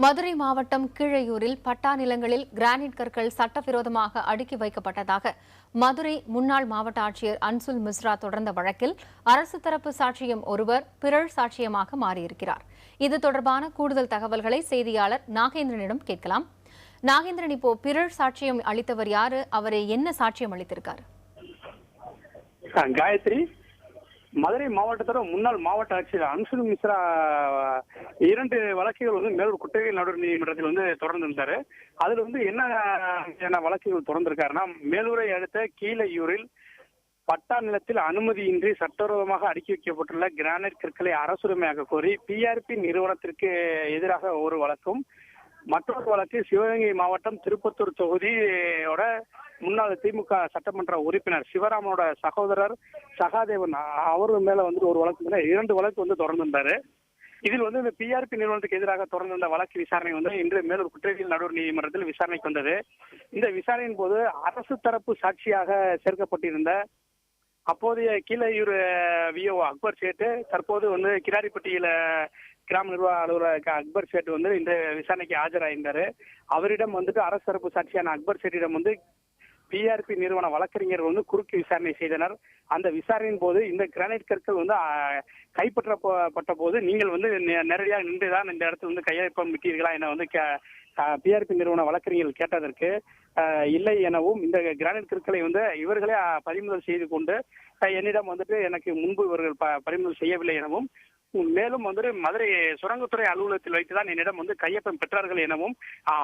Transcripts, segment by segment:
மதுரை மாவட்டம் கீழையூரில் பட்டா நிலங்களில் கிரானைட் கற்கள் சட்டவிரோதமாக அடுக்கி வைக்கப்பட்டதாக மதுரை முன்னாள் மாவட்ட ஆட்சியர் அன்சுல் மிஸ்ரா தொடர்ந்த வழக்கில் அரசு தரப்பு சாட்சியம் ஒருவர் பிறழ் சாட்சியமாக மாறியிருக்கிறார். இது தொடர்பான கூடுதல் தகவல்களை செய்தியாளர் நாகேந்திரனிடம் கேட்கலாம். நாகேந்திரன், இப்போ பிறழ் சாட்சியம் அளித்தவர் யாரு? அவரை என்ன சாட்சியம் அளித்திருக்காரு? காயத்ரி, மதுரை மாவட்டத்தோட முன்னாள் மாவட்ட ஆட்சியர் அன்சுல் மிஸ்ரா 2 வழக்குகள் மேலூர் குற்றவியல் நடுவர் நீதிமன்றத்தில் தொடர்ந்து இருந்தாரு. அதுல என்ன வழக்குகள் தொடர்ந்திருக்காருன்னா, மேலூரை அடுத்த கீழையூரில் பட்டா நிலத்தில் அனுமதியின்றி சட்டவிரோதமாக அடுக்கி வைக்கப்பட்டுள்ள கிரானைட் கற்களை அரசுரிமையாக கோரி பிஆர்பி நிறுவனத்திற்கு எதிராக ஒரு வழக்கும், மற்றொரு வழக்கு சிவகங்கை மாவட்டம் திருப்பத்தூர் தொகுதியோட முன்னாள் திமுக சட்டமன்ற உறுப்பினர் சிவராமனோட சகோதரர் சகாதேவன் அவரு மேல ஒரு வழக்கு 2 வழக்கு தொடர்ந்திருந்தாரு. இதில் இந்த பிஆர்பி நிறுவனத்துக்கு எதிராக தொடர்ந்து இந்த வழக்கு விசாரணை இன்று மேலூர் குற்றவியல் நடுவர் நீதிமன்றத்தில் விசாரணைக்கு வந்தது. இந்த விசாரணையின் போது அரசு தரப்பு சாட்சியாக சேர்க்கப்பட்டிருந்த அப்போதைய கீழையூர் விஓ அக்பர் சேட்டு, தற்போது கிராரிப்பட்டியில கிராம நிர்வாக அலுவலர் அக்பர் சேட் இந்த விசாரணைக்கு ஆஜராயிருந்தாரு. அவரிடம் அரசு தரப்பு சாட்சியான அக்பர் சேட்டிடம் பிஆர்பி நிறுவன வழக்கறிஞர் குறுக்கு விசாரணை செய்தனர். அந்த விசாரணையின் போது இந்த கிரானைட் கற்கள் கைப்பற்றப்பட்ட போது நீங்கள் நேரடியாக நின்றுதான் இந்த இடத்துல கையொப்பம் விட்டீர்களா என பிஆர்பி நிறுவன வழக்கறிஞர்கள் கேட்டதற்கு இல்லை எனவும், இந்த கிரானைட் கற்களை இவர்களே பறிமுதல் செய்து கொண்டு என்னிடம் எனக்கு முன்பு இவர்கள் பறிமுதல் செய்யவில்லை எனவும், மேலும் மதுரை சுரங்கத்துறை அலுவலகத்தில் வைத்துதான் என்னிடம் கையொப்பம் பெற்றார்கள் எனவும்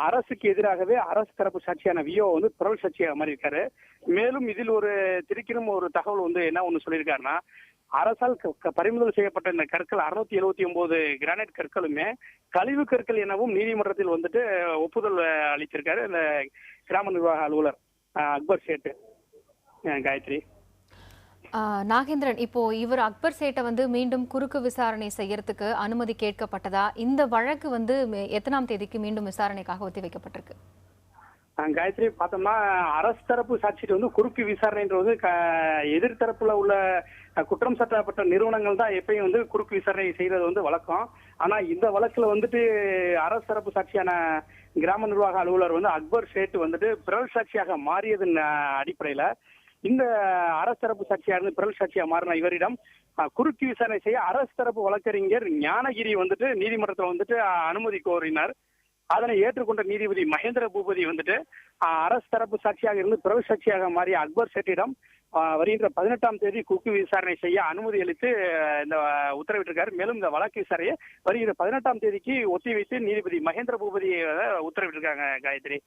அரசுக்கு எதிராகவே அரசு தரப்பு சாட்சியான விஓ பிறல் சாட்சியாக மாறியிருக்காரு. மேலும் இதில் திரிக்கினும் ஒரு தகவல் என்ன சொல்லியிருக்காருன்னா, அரசால் பறிமுதல் செய்யப்பட்ட இந்த கற்கள் 679 கிரானைட் கற்களுமே கழிவு கற்கள் எனவும் நீதிமன்றத்தில் ஒப்புதல் அளித்திருக்காரு இந்த கிராம நிர்வாக அலுவலர் அக்பர் சேட்டு. காயத்ரி, நாகேந்திரன், இப்போ இவர் அக்பர் சேட்டை மீண்டும் குறுக்கு விசாரணை செய்யறதுக்கு அனுமதி கேட்கப்பட்டதா? இந்த வழக்கு எத்தனாம் தேதிக்கு மீண்டும் விசாரணைக்காக ஒத்தி வைக்கப்பட்டிருக்கு? காயத்ரி, பார்த்தோம்னா அரசு தரப்பு சாட்சிட்டு குறுக்கு விசாரணைன்றது எதிர்த்தரப்புல உள்ள குற்றம் சாட்டப்பட்ட நிறுவனங்கள் தான் எப்பயும் குறுக்கு விசாரணை செய்யறது வழக்கம். ஆனா இந்த வழக்குல அரசு தரப்பு சாட்சியான கிராம நிர்வாக அலுவலர் அக்பர் சேட்டு பிறல் சாட்சியாக மாறியதன் அடிப்படையில இந்த அரசு தரப்பு சாட்சியாக பிறல் சாட்சியா மாறின இவரிடம் குறுக்கு விசாரணை செய்ய அரசு தரப்பு வழக்கறிஞர் ஞானகிரி நீதிமன்றத்தில் அனுமதி கோரினார். அதனை ஏற்றுக்கொண்ட நீதிபதி மகேந்திர பூபதி அரசு தரப்பு சாட்சியாக இருந்து பிறல் சாட்சியாக மாறிய அக்பர் சேட்டிடம் வருகின்ற 18ஆம் தேதி குறுக்கு விசாரணை செய்ய அனுமதி அளித்து இந்த உத்தரவிட்டிருக்காரு. மேலும் இந்த வழக்கு விசாரணையை வருகிற 18ஆம் தேதிக்கு ஒத்திவைத்து நீதிபதி மகேந்திர பூபதி உத்தரவிட்டிருக்காங்க. காயத்ரி.